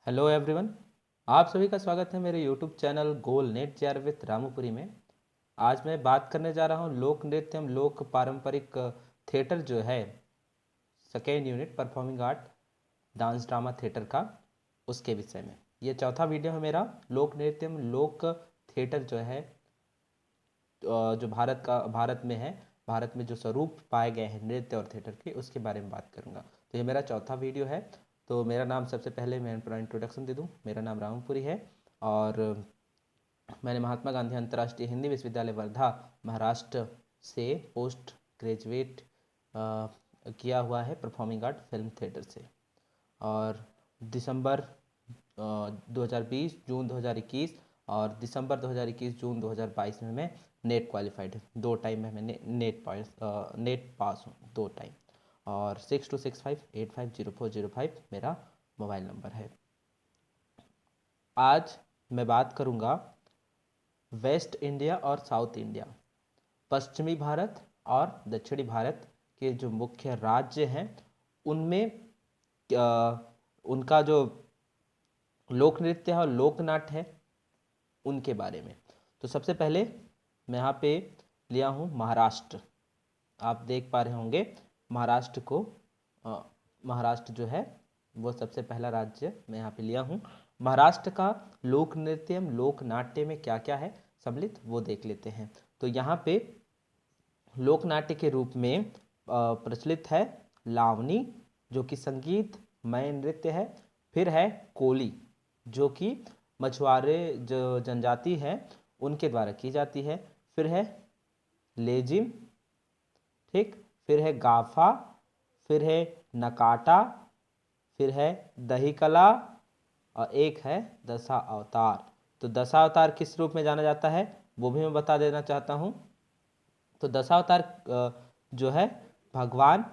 Hello everyone. आप सभी का स्वागत है मेरे YouTube channel goal net JR with Ramupuri में। आज मैं बात करने जा रहा हूँ लोक नृत्य एवं लोक पारंपरिक थिएटर जो है second unit performing art dance drama theatre का, उसके विषय में। ये चौथा वीडियो है मेरा। लोक नृत्य एवं लोक थिएटर जो है जो भारत में है, भारत में जो स्वरूप पाए गए हैं नृत्य और थिएटर के, उसके बारे में बात करूंगा। तो ये मेरा चौथा वीडियो है। तो मेरा नाम, सबसे पहले मैं अपना इंट्रोडक्शन दे दूं। मेरा नाम रामपुरी है और मैंने महात्मा गांधी अंतर्राष्ट्रीय हिंदी विश्वविद्यालय वर्धा महाराष्ट्र से पोस्ट ग्रेजुएट किया हुआ है परफॉर्मिंग आर्ट फिल्म थिएटर से। और दिसंबर 2020 जून 2021 और दिसंबर 2021 जून 2022 में मैं नेट क्वालिफाइड है। 2 टाइम में मैं नेट पास हूँ, 2 टाइम। और 6265850405 मेरा मोबाइल नंबर है। आज मैं बात करूँगा वेस्ट इंडिया और साउथ इंडिया, पश्चिमी भारत और दक्षिणी भारत के जो मुख्य राज्य हैं उनमें उनका जो लोक नृत्य है और लोक नाट्य है उनके बारे में। तो सबसे पहले मैं यहाँ पे लिया हूँ महाराष्ट्र। आप देख पा रहे होंगे महाराष्ट्र को, महाराष्ट्र जो है वो सबसे पहला राज्य मैं यहाँ पे लिया हूँ। महाराष्ट्र का लोक नृत्य एवं लोक नाट्य में क्या क्या है सम्मिलित, वो देख लेते हैं। तो यहाँ पे लोक नाट्य के रूप में प्रचलित है लावनी, जो कि संगीतमय नृत्य है। फिर है कोली, जो कि मछुआरे जो जनजाति है उनके द्वारा की जाती है। फिर है लेजिम, ठीक। फिर है गाफा, फिर है नकाटा, फिर है दही कला और एक है दशा अवतार। तो दशा अवतार किस रूप में जाना जाता है वो भी मैं बता देना चाहता हूँ। तो दशावतार जो है भगवान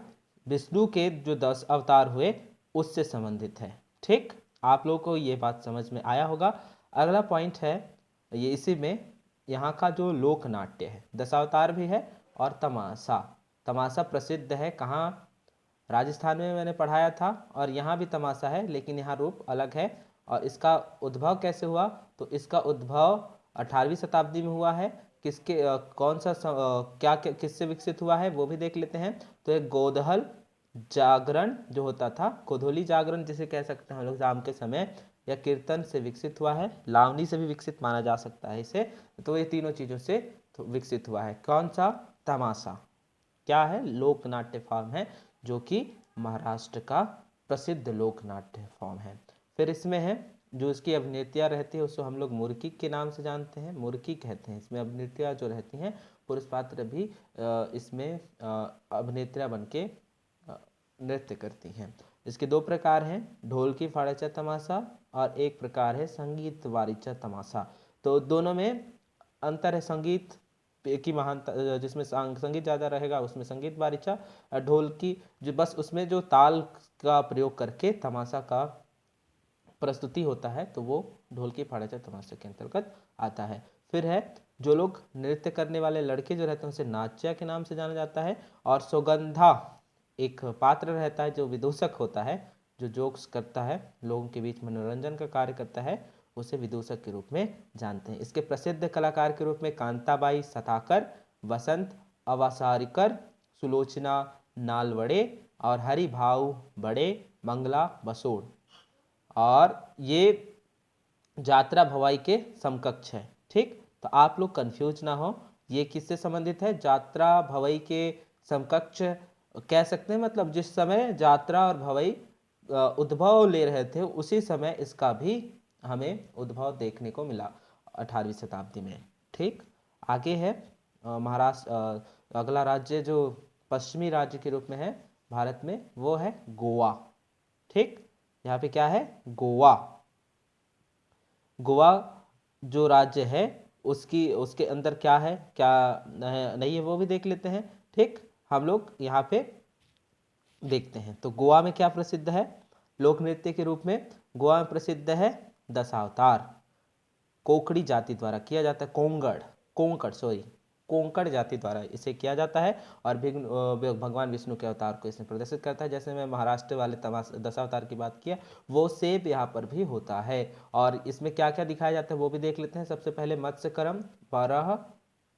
विष्णु के जो 10 अवतार हुए उससे संबंधित है, ठीक। आप लोगों को ये बात समझ में आया होगा। अगला पॉइंट है ये, इसी में यहाँ का जो लोक नाट्य है, दशावतार भी है और तमाशा। तमाशा प्रसिद्ध है कहाँ? राजस्थान में मैंने पढ़ाया था और यहाँ भी तमाशा है, लेकिन यहाँ रूप अलग है। और इसका उद्भव कैसे हुआ? तो इसका उद्भव 18वीं शताब्दी में हुआ है। किसके कौन सा किससे विकसित हुआ है वो भी देख लेते हैं। तो एक गोधल जागरण जो होता था, गोधूली जागरण जिसे कह सकते हैं हम लोग, शाम के समय, या कीर्तन से विकसित हुआ है। लावनी से भी विकसित माना जा सकता है इसे। तो ये तीनों चीज़ों से तो विकसित हुआ है। कौन सा? तमाशा क्या है? लोक नाट्य फॉर्म है, जो कि महाराष्ट्र का प्रसिद्ध लोक नाट्य फॉर्म है। फिर इसमें है जो इसकी अभिनेत्रियाँ रहती है उसको हम लोग मुर्की के नाम से जानते हैं, मुर्की कहते हैं। इसमें अभिनेत्रियाँ जो रहती हैं, पुरुष पात्र भी इसमें अभिनेत्रियाँ बन के नृत्य करती हैं। इसके 2 प्रकार हैं, ढोलकी फाड़ेचा तमाशा और एक प्रकार है संगीत वारिचा तमाशा। तो दोनों में अंतर है। संगीत की महानता, जिसमें संगीत ज़्यादा रहेगा उसमें संगीत वारिचा, ढोल की जो बस उसमें जो ताल का प्रयोग करके तमाशा का प्रस्तुति होता है, तो वो ढोलकी फाड़ेचा तमाशा के अंतर्गत आता है। फिर है जो लोग नृत्य करने वाले लड़के जो रहते हैं उसे नाच्या के नाम से जाना जाता है। और सुगंधा एक पात्र रहता है जो विदूषक होता है, जो जोक्स करता है, लोगों के बीच मनोरंजन का कार्य करता है, उसे विदूषक के रूप में जानते हैं। इसके प्रसिद्ध कलाकार के रूप में कांताबाई सताकर, वसंत अवासारिकर, सुलोचना नालवड़े और हरिभाऊ बड़े, मंगला बसोड़। और ये यात्रा भवाई के समकक्ष है, ठीक। तो आप लोग कंफ्यूज ना हो, ये किससे संबंधित है? यात्रा भवाई के समकक्ष कह सकते हैं, मतलब जिस समय यात्रा और भवाई उद्भव ले रहे थे उसी समय इसका भी हमें उद्भव देखने को मिला 18वीं शताब्दी में, ठीक। आगे है महाराष्ट्र। अगला राज्य जो पश्चिमी राज्य के रूप में है भारत में, वो है गोवा, ठीक। यहाँ पे क्या है? गोवा। गोवा जो राज्य है उसके अंदर क्या है क्या नहीं है वो भी देख लेते हैं, ठीक। हम लोग यहाँ पे देखते हैं। तो गोवा में क्या प्रसिद्ध है लोक नृत्य के रूप में? गोवा में प्रसिद्ध है दशावतार, कोकड़ी जाति द्वारा किया जाता है। कोंकण सॉरी, कोंकण जाति द्वारा इसे किया जाता है और भगवान विष्णु के अवतार को इसमें प्रदर्शित करता है। जैसे मैं महाराष्ट्र वाले दशावतार की बात किया, वो सेब यहाँ पर भी होता है। और इसमें क्या क्या दिखाया जाता है वो भी देख लेते हैं। सबसे पहले मत्स्यकर्म, वराह,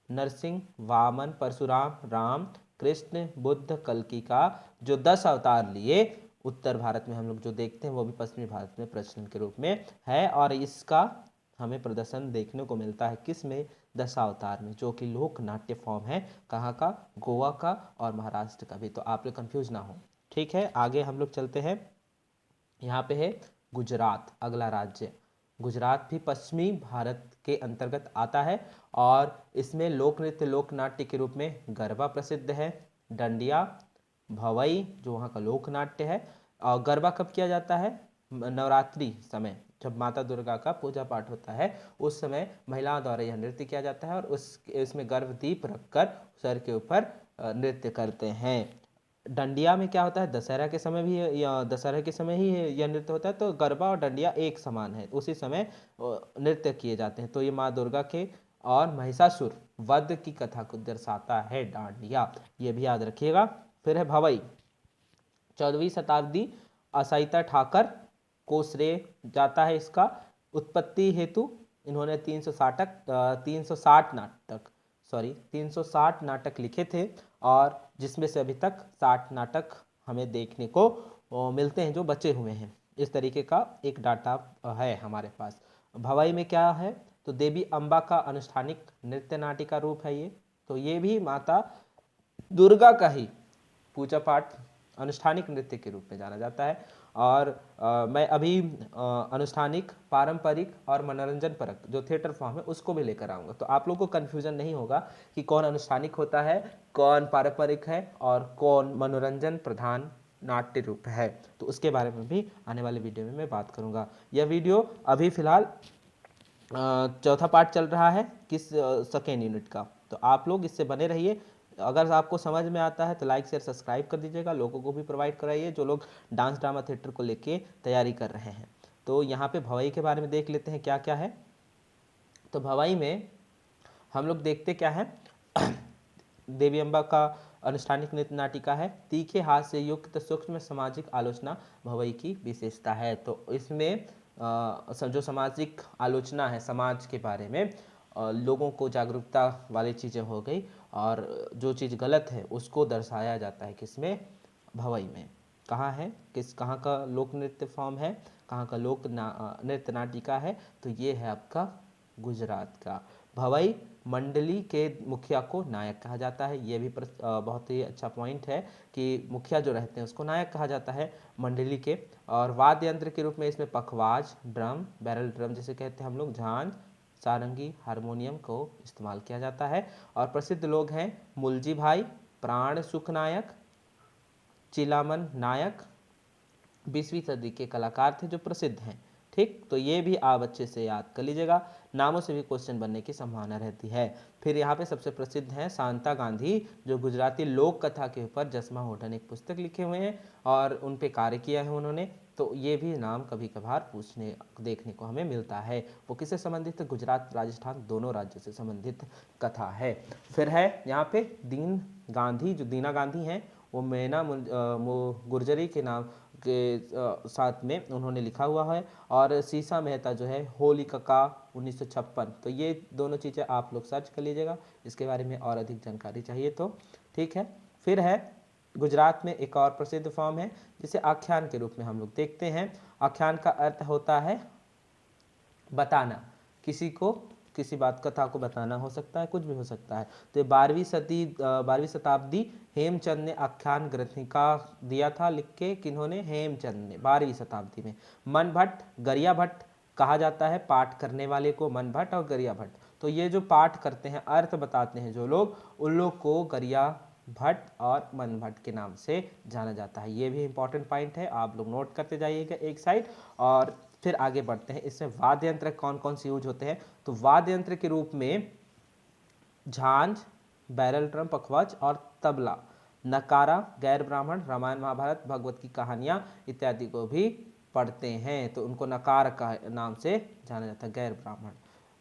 नरसिंह, वामन, परशुराम, राम, कृष्ण, बुद्ध, कल्कि का जो 10 अवतार लिए उत्तर भारत में हम लोग जो देखते हैं वो भी पश्चिमी भारत में प्रचलन के रूप में है। और इसका हमें प्रदर्शन देखने को मिलता है किस में, दशावतार में, जो कि लोक नाट्य फॉर्म है। कहाँ का, गोवा का और महाराष्ट्र का भी। तो आप लोग कंफ्यूज ना हो। ठीक है, आगे हम लोग चलते हैं। यहाँ पे है गुजरात, अगला राज्य। गुजरात भी पश्चिमी भारत के अंतर्गत आता है और इसमें लोक नृत्य लोक नाट्य के रूप में गरबा प्रसिद्ध है, डंडिया, भवई जो वहाँ का लोक नाट्य है। और गरबा कब किया जाता है, नवरात्रि समय, जब माता दुर्गा का पूजा पाठ होता है उस समय महिलाओं द्वारा यह नृत्य किया जाता है और इसमें गर्भदीप रखकर सर के ऊपर नृत्य करते हैं। डंडिया में क्या होता है, दशहरा के समय भी या दशहरा के समय ही यह नृत्य होता है। तो गरबा और डंडिया एक समान है, उसी समय नृत्य किए जाते हैं। तो ये माँ दुर्गा के और महिषासुर वध की कथा को दर्शाता है डांडिया, ये भी याद रखिएगा। फिर है भवई, 14वीं शताब्दी असाइता ठाकर को श्रेय जाता है इसका। उत्पत्ति हेतु इन्होंने 360 नाटक लिखे थे और जिसमें से अभी तक 60 नाटक हमें देखने को मिलते हैं जो बचे हुए हैं। इस तरीके का एक डाटा है हमारे पास। भवाई में क्या है, तो देवी अम्बा का अनुष्ठानिक नृत्य नाट्य का रूप है ये। तो ये भी माता दुर्गा का ही पूजा पाठ अनुष्ठानिक नृत्य के रूप में जाना जाता है। और मैं अभी अनुष्ठानिक, पारंपरिक और मनोरंजन परक जो थिएटर फॉर्म है उसको भी लेकर आऊँगा। तो आप लोगों को कन्फ्यूजन नहीं होगा कि कौन अनुष्ठानिक होता है, कौन पारंपरिक है और कौन मनोरंजन प्रधान नाट्य रूप है। तो उसके बारे में भी आने वाले वीडियो में मैं बात करूँगा। यह वीडियो अभी फिलहाल चौथा पार्ट चल रहा है किस सेकेंड यूनिट का। तो आप लोग इससे बने रहिए। अगर आपको समझ में आता है तो लाइक शेयर सब्सक्राइब कर दीजिएगा, लोगों को भी प्रोवाइड कराइए जो लोग डांस ड्रामा थिएटर को लेके तैयारी कर रहे हैं। तो यहाँ पे भवाई के बारे में देख लेते हैं क्या क्या है। तो भवाई में हम लोग देखते क्या है, देवी अम्बा का अनुष्ठानिक नृत्य नाटिका है। तीखे हाथ से युक्त सूक्ष्म सामाजिक आलोचना भवई की विशेषता है। तो इसमें जो सामाजिक आलोचना है, समाज के बारे में लोगों को जागरूकता वाली चीज़ें हो गई और जो चीज़ गलत है उसको दर्शाया जाता है किसमें, भवई में। कहाँ है, कहाँ का लोक नृत्य फॉर्म है, कहाँ का लोक नृत्य नाटिका है, तो ये है आपका गुजरात का। भवई मंडली के मुखिया को नायक कहा जाता है। ये भी बहुत ही अच्छा पॉइंट है कि मुखिया जो रहते हैं उसको नायक कहा जाता है मंडली के। और वाद्य यंत्र के रूप में इसमें पखवाज, ड्रम, बैरल ड्रम जिसे कहते हैं हम लोग, झांझ, सारंगी, हारमोनियम को इस्तेमाल किया जाता है। और प्रसिद्ध लोग हैं मुलजी भाई, प्राण सुख नायक, चिलामन नायक, 20वीं सदी के कलाकार थे जो प्रसिद्ध हैं। ठीक, तो ये भी आप अच्छे से याद कर लीजिएगा, नामों से भी क्वेश्चन बनने की संभावना रहती है। फिर यहाँ पे सबसे प्रसिद्ध हैं शांता गांधी, जो गुजराती लोक कथा के ऊपर जसमा होठन एक पुस्तक लिखे हुए हैं और उन पे कार्य किया है उन्होंने। तो ये भी नाम कभी कभार पूछने देखने को हमें मिलता है। वो किससे संबंधित है, गुजरात राजस्थान दोनों राज्यों से संबंधित कथा है। फिर है यहाँ पे दीन गांधी, जो दीना गांधी हैं वो मैना गुर्जरी के नाम के साथ में उन्होंने लिखा हुआ है। और सीसा मेहता जो है होली का 1956। तो ये दोनों चीज़ें आप लोग सर्च कर लीजिएगा, इसके बारे में और अधिक जानकारी चाहिए तो। ठीक है, फिर है गुजरात में एक और प्रसिद्ध फॉर्म है जिसे आख्यान के रूप में हम लोग देखते हैं। आख्यान का अर्थ होता है बताना, किसी को किसी बात कथा को बताना हो सकता है, कुछ भी हो सकता है। तो 12वीं शताब्दी हेमचंद ने आख्यान ग्रंथिका दिया था लिख के, किन्होंने, हेमचंद ने, 12वीं शताब्दी में। मन भट्ट, गरिया भट्ट कहा जाता है पाठ करने वाले को, मन भट्ट और गरिया भट्ट। तो ये जो पाठ करते हैं, अर्थ बताते हैं जो लोग, उन लोग को गरिया भट्ट और मन भट्ट के नाम से जाना जाता है। ये भी इंपॉर्टेंट पॉइंट है, आप लोग नोट करते जाइएगा एक साइड। और फिर आगे बढ़ते हैं, इसमें वाद्य यंत्र कौन कौन से यूज होते हैं। तो वाद्य यंत्र के रूप में झांझ, बैरल ड्रम, पखवाज और तबला, नकारा, गैर ब्राह्मण रामायण महाभारत भगवत की कहानियाँ इत्यादि को भी पढ़ते हैं, तो उनको नकार का नाम से जाना जाता है, गैर ब्राह्मण।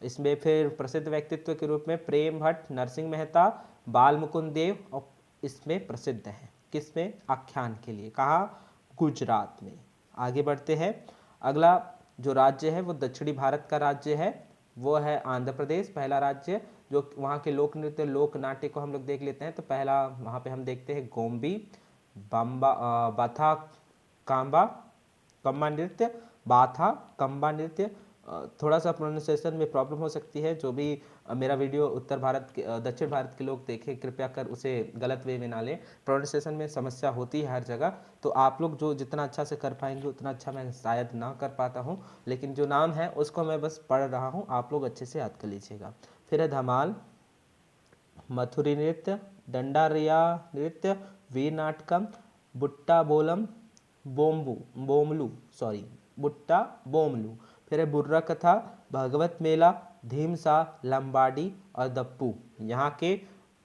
इसमें फिर प्रसिद्ध व्यक्तित्व के रूप में प्रेम भट्ट, नरसिंह मेहता, बाल मुकुंद देव और इसमें प्रसिद्ध हैं। किसमें? आख्यान के लिए। कहाँ? गुजरात में। आगे बढ़ते हैं। अगला जो राज्य है वो दक्षिणी भारत का राज्य है, वो है आंध्र प्रदेश। पहला राज्य जो वहाँ के लोक नृत्य लोक नाट्य को हम लोग देख लेते हैं। तो पहला वहाँ पे हम देखते हैं गोम्बी, बाथा कांबा कम्बा नृत्य, बाथा कम्बा नृत्य। थोड़ा सा प्रोनाउंसिएशन में प्रॉब्लम हो सकती है। जो भी मेरा वीडियो उत्तर भारत के दक्षिण भारत के लोग देखें, कृपया कर उसे गलत वे में ना लें। प्रोनाउंसिएशन में समस्या होती है हर जगह, तो आप लोग जो जितना अच्छा से कर पाएंगे उतना अच्छा मैं शायद ना कर पाता हूँ, लेकिन जो नाम है उसको मैं बस पढ़ रहा हूँ, आप लोग अच्छे से याद कर लीजिएगा। फिर है धमाल, मथुरी नृत्य, डंडारिया नृत्य, वीर नाटकम, बुट्टा बोलम, बुट्टा बोमलू। फिर है बुर्रा कथा, भागवत मेला, धीमसा, लंबाडी और दप्पू। यहाँ के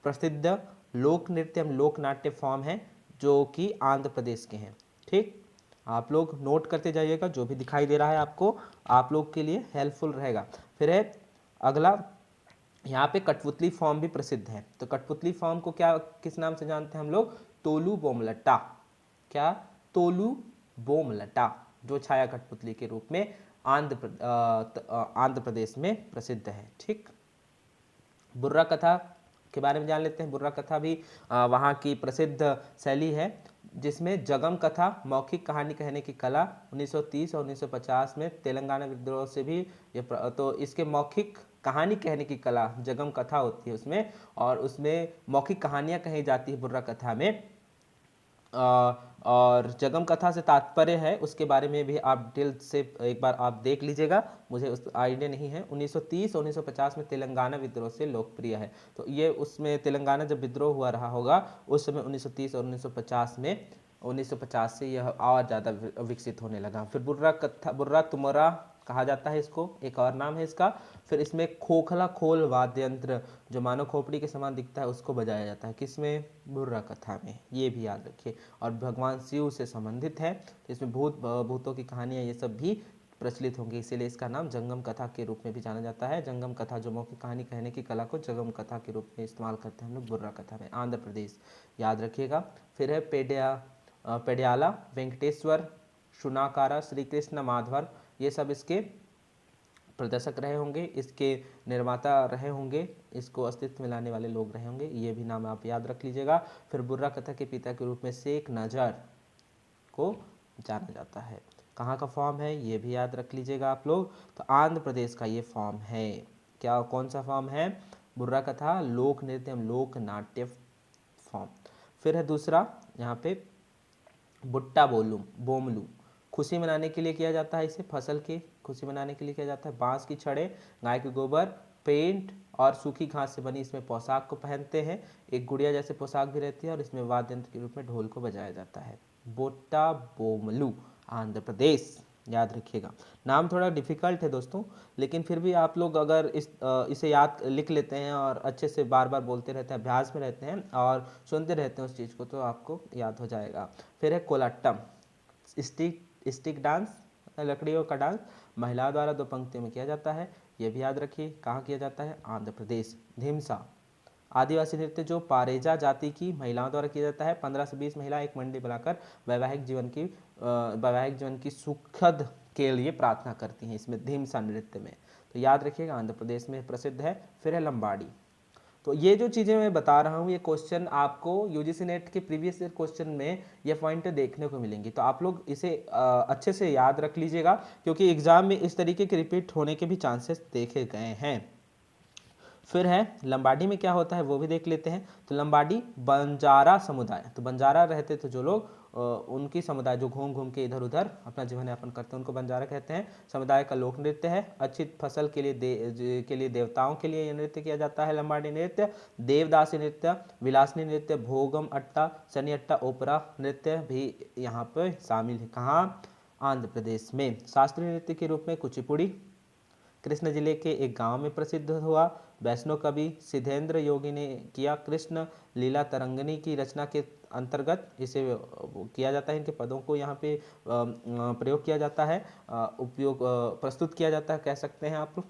प्रसिद्ध लोक नृत्य एवं लोक नाट्य फॉर्म हैं जो कि आंध्र प्रदेश के हैं। ठीक, आप लोग नोट करते जाइएगा, जो भी दिखाई दे रहा है आपको आप लोग के लिए हेल्पफुल रहेगा। फिर है अगला, यहाँ पे कठपुतली फॉर्म भी प्रसिद्ध है। तो कठपुतली फॉर्म को क्या किस नाम से जानते हैं हम लोग? तोलू बोमलट्टा। क्या? तोलू बोमलट्टा, जो छाया कठपुतली के रूप में आंध्र प्रदेश में प्रसिद्ध है। ठीक, बुर्रा कथा के बारे में जान लेते हैं। बुर्रा कथा भी वहाँ की प्रसिद्ध शैली है, जिसमें जगम कथा मौखिक कहानी कहने की कला 1930 और 1950 में तेलंगाना विद्रोह से भी ये तो इसके मौखिक कहानी कहने की कला जगम कथा होती है उसमें, और उसमें मौखिक कहानियाँ कही जाती है बुर्रा कथा में। और जगम कथा से तात्पर्य है उसके बारे में भी आप डिटेल से एक बार आप देख लीजिएगा, मुझे उस आइडिया नहीं है। 1930 और 1950 में तेलंगाना विद्रोह से लोकप्रिय है। तो ये उसमें तेलंगाना जब विद्रोह हुआ रहा होगा उस समय 1930 और 1950 से यह और ज़्यादा विकसित होने लगा। फिर बुर्रा कथा, बुर्रा तुमरा कहा जाता है इसको, एक और नाम है इसका। फिर इसमें खोखला खोल वाद्य यंत्र जो मानव खोपड़ी के समान दिखता है उसको बजाया जाता है। किसमें? बुर्रा कथा में, ये भी याद रखिए। और भगवान शिव से संबंधित है, तो इसमें भूतों की कहानियाँ ये सब भी प्रचलित होंगी, इसीलिए इसका नाम जंगम कथा के रूप में भी जाना जाता है। जंगम कथा जो मौखिक कहानी कहने की कला को जंगम कथा के रूप में इस्तेमाल करते हैं हम लोग बुर्रा कथा में। आंध्र प्रदेश याद रखिएगा। फिर है पेडियाला, वेंकटेश्वर, शुनाकारा, श्री कृष्ण माधवर, ये सब इसके प्रदर्शक रहे होंगे, इसके निर्माता रहे होंगे, इसको अस्तित्व में लाने वाले लोग रहे होंगे, ये भी नाम आप याद रख लीजिएगा। फिर बुर्रा कथा के पिता के रूप में शेख नजर को जाना जाता है। कहाँ का फॉर्म है ये भी याद रख लीजिएगा आप लोग। तो आंध्र प्रदेश का ये फॉर्म है। क्या, कौन सा फॉर्म है? बुर्रा कथा लोक नृत्य एवं लोक नाट्य फॉर्म। फिर है दूसरा यहाँ पे बुट्टा बोमलू, खुशी मनाने के लिए किया जाता है इसे, फसल की खुशी मनाने के लिए किया जाता है। बांस की छड़ें, गाय के गोबर, पेंट और सूखी घास से बनी इसमें पोशाक को पहनते हैं। एक गुड़िया जैसे पोशाक भी रहती है और इसमें वाद्य यंत्र के रूप में ढोल को बजाया जाता है। बोट्टा बोमलू, आंध्र प्रदेश, याद रखिएगा। नाम थोड़ा डिफिकल्ट है दोस्तों, लेकिन फिर भी आप लोग अगर इसे याद लिख लेते हैं और अच्छे से बार बार बोलते रहते हैं, अभ्यास में रहते हैं और सुनते रहते हैं उस चीज़ को, तो आपको याद हो जाएगा। फिर है कोलाट्टम, स्टिक डांस, लकड़ियों का डांस, महिलाओं द्वारा 2 पंक्तियों में किया जाता है, ये भी याद रखिए। कहाँ किया जाता है? आंध्र प्रदेश। धीमसा, आदिवासी नृत्य जो पारेजा जाति की महिलाओं द्वारा किया जाता है। 15 से 20 महिला एक मंडली बनाकर वैवाहिक जीवन की सुखद के लिए प्रार्थना करती हैं इसमें धीमसा नृत्य में। तो याद रखिएगा, आंध्र प्रदेश में प्रसिद्ध है। फिर है लंबाड़ी। तो ये जो चीज़ें मैं बता रहा हूँ ये क्वेश्चन आपको यूजीसी नेट के प्रीवियस ईयर क्वेश्चन में ये पॉइंट देखने को मिलेंगी, तो आप लोग इसे अच्छे से याद रख लीजिएगा, क्योंकि एग्जाम में इस तरीके के रिपीट होने के भी चांसेस देखे गए हैं। फिर है लंबाडी में क्या होता है वो भी देख लेते हैं। तो लंबाडी बंजारा समुदाय, तो बंजारा रहते थे जो लोग, उनकी समुदाय जो घूम घूम के इधर उधर अपना जीवन यापन करते हैं उनको बंजारा कहते हैं। समुदाय का लोक नृत्य है। अच्छी फसल के लिए देवताओं के लिए यह नृत्य किया जाता है लंबाडी नृत्य। देवदासी नृत्य, विलासनी नृत्य, भोगम अट्टा, सनी अट्टा, ओपरा नृत्य भी यहाँ पर शामिल है। कहाँ? आंध्र प्रदेश में। शास्त्रीय नृत्य के रूप में कुचिपुड़ी कृष्ण जिले के एक गांव में प्रसिद्ध हुआ। वैष्णव कवि सिद्धेंद्र योगी ने किया। कृष्ण लीला तरंगिणी की रचना के अंतर्गत इसे किया जाता है, इनके पदों को यहाँ पे प्रयोग किया जाता है, प्रस्तुत किया जाता है कह सकते हैं आप।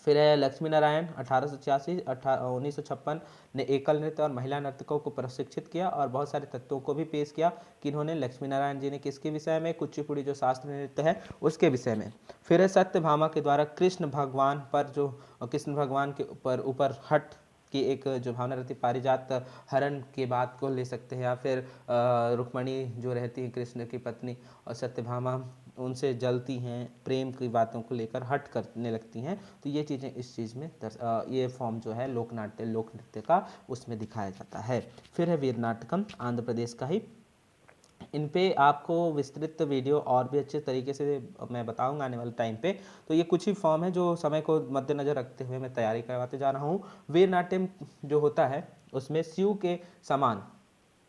फिर है लक्ष्मी नारायण 1886 1956 ने एकल नृत्य और महिला नर्तकों को प्रशिक्षित किया और बहुत सारे तत्वों को भी पेश किया कि इन्होंने लक्ष्मी नारायण जी ने किसके विषय में, कुचिपुड़ी जो शास्त्रीय नृत्य है उसके विषय में। फिर है सत्यभामा के द्वारा कृष्ण भगवान पर जो कृष्ण भगवान के ऊपर हट की एक जो भावना रहती पारिजात हरण के बात को ले सकते हैं, या फिर रुक्मणी जो रहती है कृष्ण की पत्नी और सत्यभामा उनसे जलती हैं, प्रेम की बातों को लेकर हट करने लगती हैं। तो ये चीज़ें इस चीज़ में ये फॉर्म जो है लोक नृत्य का उसमें दिखाया जाता है। फिर है वीर नाटकम, आंध्र प्रदेश का ही। इन पे आपको विस्तृत वीडियो और भी अच्छे तरीके से मैं बताऊंगा आने वाले टाइम पे। तो ये कुछ ही फॉर्म है जो समय को मद्देनजर रखते हुए मैं तैयारी करवाते जा रहा हूँ। वीर नाट्यम जो होता है उसमें शिव के समान,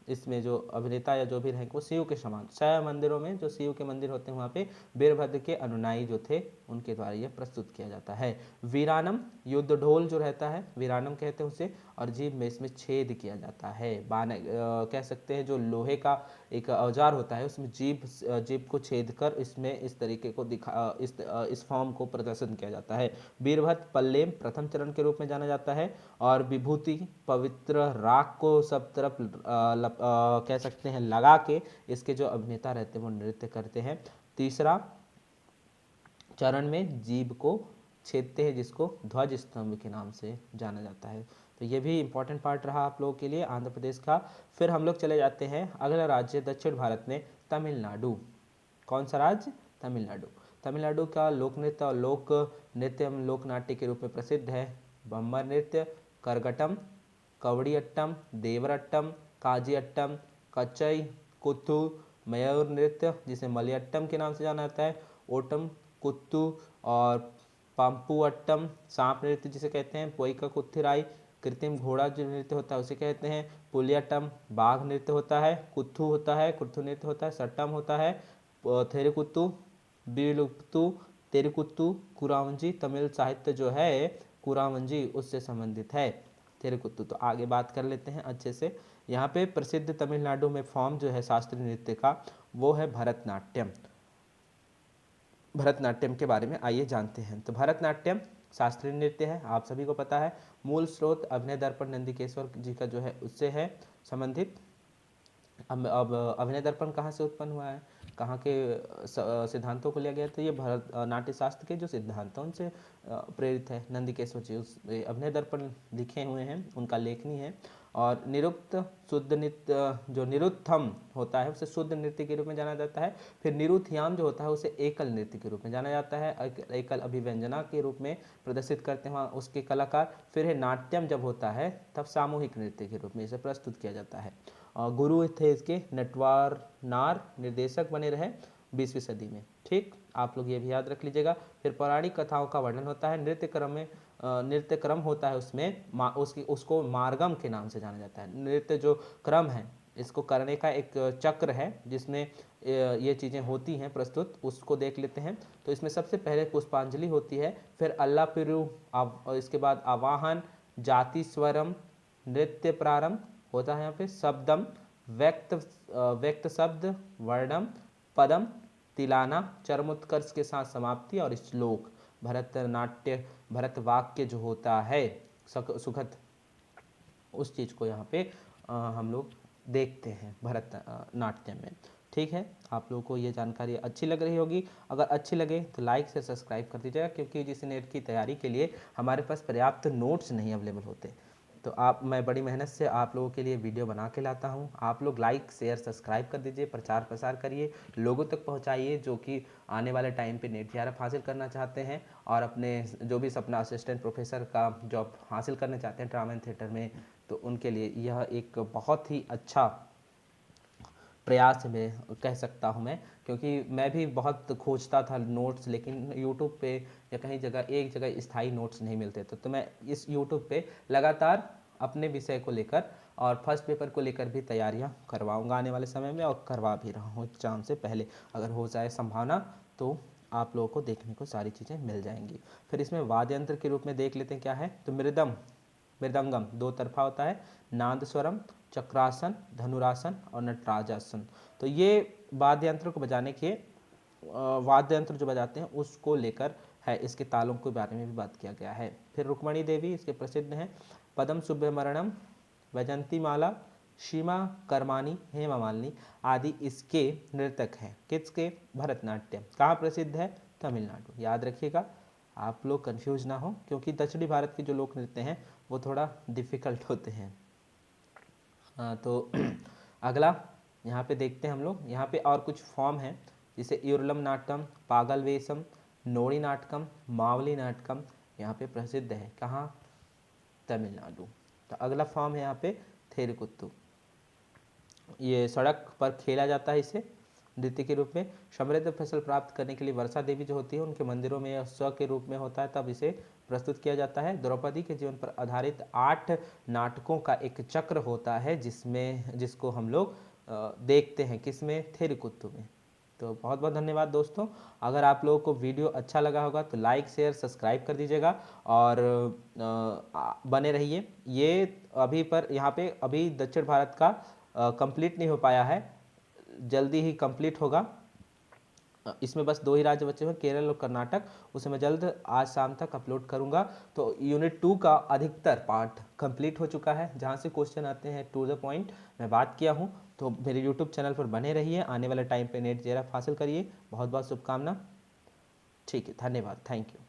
इसमें जो अभिनेता या जो भी रहेंगे वो शिव के समान, शैव मंदिरों में जो शिव के मंदिर होते हैं वहाँ पे वीरभद्र के अनुयायी जो थे उनके द्वारा यह प्रस्तुत किया जाता है। वीरानम, युद्ध ढोल जो रहता है वीरानम कहते हैं उसे, और जीभ में इसमें छेद किया जाता है। कह सकते हैं जो लोहे का एक औजार होता है उसमें जीभ को छेद कर इसमें इस तरीके को इस फॉर्म को प्रदर्शन किया जाता है। वीरभद्र पल्लेम प्रथम चरण के रूप में जाना जाता है, और विभूति पवित्र राख को सब तरफ कह सकते हैं लगा के इसके जो अभिनेता रहते हैं वो नृत्य करते हैं। तीसरा चरण में जीभ को छेदते हैं जिसको ध्वज स्तंभ के नाम से जाना जाता है। तो ये भी इंपॉर्टेंट पार्ट रहा आप लोगों के लिए आंध्र प्रदेश का। फिर हम लोग चले जाते हैं अगला राज्य दक्षिण भारत में तमिलनाडु। कौन सा राज्य? तमिलनाडु। तमिलनाडु का लोक नृत्य और लोक नाट्य के रूप में प्रसिद्ध है बम्बर नृत्य, करगटम, कवड़ियट्टम, देवरट्टम, काजियट्टम, कच्चई, कुत्थू, मयूर नृत्य जिसे मलयट्टम के नाम से जाना जाता है, ओटम, कुत्तू और पंपुअट्टम, सांप नृत्य जिसे कहते हैं पोइका कुत्थिराई, कृत्रिम घोड़ा जो नृत्य होता है उसे कहते हैं पुलियट्टम, बाघ नृत्य होता है, कुत्थू होता है, कुत्थू नृत्य होता है, सट्टम होता है, थेरिकुत्तू, बीलुप्तू, तेरिकुत्तू, कुरावंजी। तमिल साहित्य जो है कुरावंजी उससे संबंधित है तेरिकुत्तू। तो आगे बात कर लेते हैं अच्छे से। यहाँ पे प्रसिद्ध तमिलनाडु में फॉर्म जो है शास्त्रीय नृत्य का वो है भरतनाट्यम। भरतनाट्यम के बारे में आइए जानते हैं। तो भरतनाट्यम शास्त्रीय नृत्य है, आप सभी को पता है। मूल स्रोत अभिनय दर्पण नंदिकेश्वर जी का जो है उससे है संबंधित। अब अभिनय दर्पण कहाँ से उत्पन्न हुआ है, कहाँ के सिद्धांतों को लिया गया? तो ये भरत नाट्य शास्त्र के जो सिद्धांत हैं उनसे प्रेरित है। नंदिकेश्वर जी उस अभिनय दर्पण लिखे हुए हैं, उनका लेखनी है। और निरुक्त शुद्ध नृत्य जो निरुत्थम होता है उसे शुद्ध नृत्य के रूप में जाना जाता है। फिर निरुथयाम जो होता है उसे एकल नृत्य के रूप में जाना जाता है, एकल अभिव्यंजना के रूप में प्रदर्शित करते हैं वहाँ उसके कलाकार। फिर है नाट्यम जब होता है तब सामूहिक नृत्य के रूप में इसे प्रस्तुत किया जाता है। गुरु थे इसके नटवार नार, निर्देशक बने रहे 20वीं सदी में। ठीक, आप लोग ये भी याद रख लीजिएगा। फिर पौराणिक कथाओं का वर्णन होता है, नृत्य क्रम होता है उसमें उसको मार्गम के नाम से जाना जाता है। नृत्य जो क्रम है इसको करने का एक चक्र है जिसमें ये चीज़ें होती हैं प्रस्तुत, उसको देख लेते हैं। तो इसमें सबसे पहले पुष्पांजलि होती है, फिर अल्लापिरु, इसके बाद आवाहन, जाति स्वरम, नृत्य प्रारंभ होता है यहाँ पे, शब्दम, व्यक्त शब्द, वर्णम, पदम, तिलाना, चरमोत्कर्ष के साथ समाप्ति और श्लोक। भरतनाट्य भरत वाक्य जो होता है सुखद, उस चीज़ को यहाँ पे हम लोग देखते हैं भरतनाट्यम में। ठीक है, आप लोगों को ये जानकारी अच्छी लग रही होगी। अगर अच्छी लगे तो लाइक से सब्सक्राइब कर दीजिएगा, क्योंकि जिस नेट की तैयारी के लिए हमारे पास पर्याप्त नोट्स नहीं अवेलेबल होते। तो मैं बड़ी मेहनत से आप लोगों के लिए वीडियो बना के लाता हूँ। आप लोग लाइक शेयर सब्सक्राइब कर दीजिए, प्रचार प्रसार करिए, लोगों तक पहुँचाइए जो कि आने वाले टाइम पे नेट TRF हासिल करना चाहते हैं और अपने जो भी सपना असिस्टेंट प्रोफेसर का जॉब हासिल करना चाहते हैं ड्रामा एंड थिएटर में, तो उनके लिए यह एक बहुत ही अच्छा प्रयास में कह सकता हूँ मैं। क्योंकि मैं भी बहुत खोजता था नोट्स, लेकिन यूट्यूब पे या कहीं जगह एक जगह स्थायी नोट्स नहीं मिलते थे। तो मैं इस यूट्यूब पे लगातार अपने विषय को लेकर और फर्स्ट पेपर को लेकर भी तैयारियां करवाऊंगा आने वाले समय में, और करवा भी रहा हूँ एग्जाम से पहले। अगर हो जाए संभावना तो आप लोगों को देखने को सारी चीज़ें मिल जाएंगी। फिर इसमें वाद्य यंत्र के रूप में देख लेते हैं क्या है। तो मृदंगम दो तरफा होता है, नादस्वरम, चक्रासन, धनुरासन और नटराजासन। तो ये वाद्य यंत्र को बजाने के वाद्य यंत्र जो बजाते हैं उसको लेकर है, इसके तालों के बारे में भी बात किया गया है। फिर रुक्मणी देवी इसके प्रसिद्ध हैं, पदम सुब्रमण्यम, वैजंती माला, सीमा कर्मानी, हेमा मालिनी आदि इसके नृतक हैं। किसके? भरतनाट्यम। कहाँ प्रसिद्ध है? तमिलनाडु। याद रखिएगा, आप लोग कंफ्यूज ना हो, क्योंकि दक्षिणी भारत के जो लोक नृत्य हैं वो थोड़ा डिफिकल्ट होते हैं। तो अगला यहाँ पे देखते हैं हम लोग, यहाँ पे और कुछ फॉर्म हैं, जैसे इरुलम नाटकम, पागल वेशम, नोड़ी नाटकम, मावली नाटकम यहाँ पे प्रसिद्ध है। कहाँ? तमिलनाडु। तो अगला फॉर्म है यहाँ पे थेरकुत्तू, ये सड़क पर खेला जाता है इसे नृत्य के रूप में। समृद्ध फसल प्राप्त करने के लिए वर्षा देवी जो होती है उनके मंदिरों में उत्सव के रूप में होता है, तब इसे प्रस्तुत किया जाता है। द्रौपदी के जीवन पर आधारित 8 नाटकों का एक चक्र होता है जिसको हम लोग देखते हैं किसमें? थेरकुत्तू में। तो बहुत बहुत धन्यवाद दोस्तों। अगर आप लोगों को वीडियो अच्छा लगा होगा तो लाइक शेयर सब्सक्राइब कर दीजिएगा और बने रहिए। ये अभी पर यहाँ पे अभी दक्षिण भारत का कंप्लीट नहीं हो पाया है, जल्दी ही कंप्लीट होगा। इसमें बस 2 ही राज्य बचे हुए, केरल और कर्नाटक, उसे मैं जल्द आज शाम तक अपलोड करूंगा। तो यूनिट 2 का अधिकतर पार्ट कंप्लीट हो चुका है, जहां से क्वेश्चन आते हैं टू द पॉइंट मैं बात किया हूं। तो मेरे यूट्यूब चैनल पर बने रहिए, आने वाले टाइम पे नेट JRF हासिल करिए। बहुत बहुत शुभकामना। ठीक है, धन्यवाद, थैंक यू।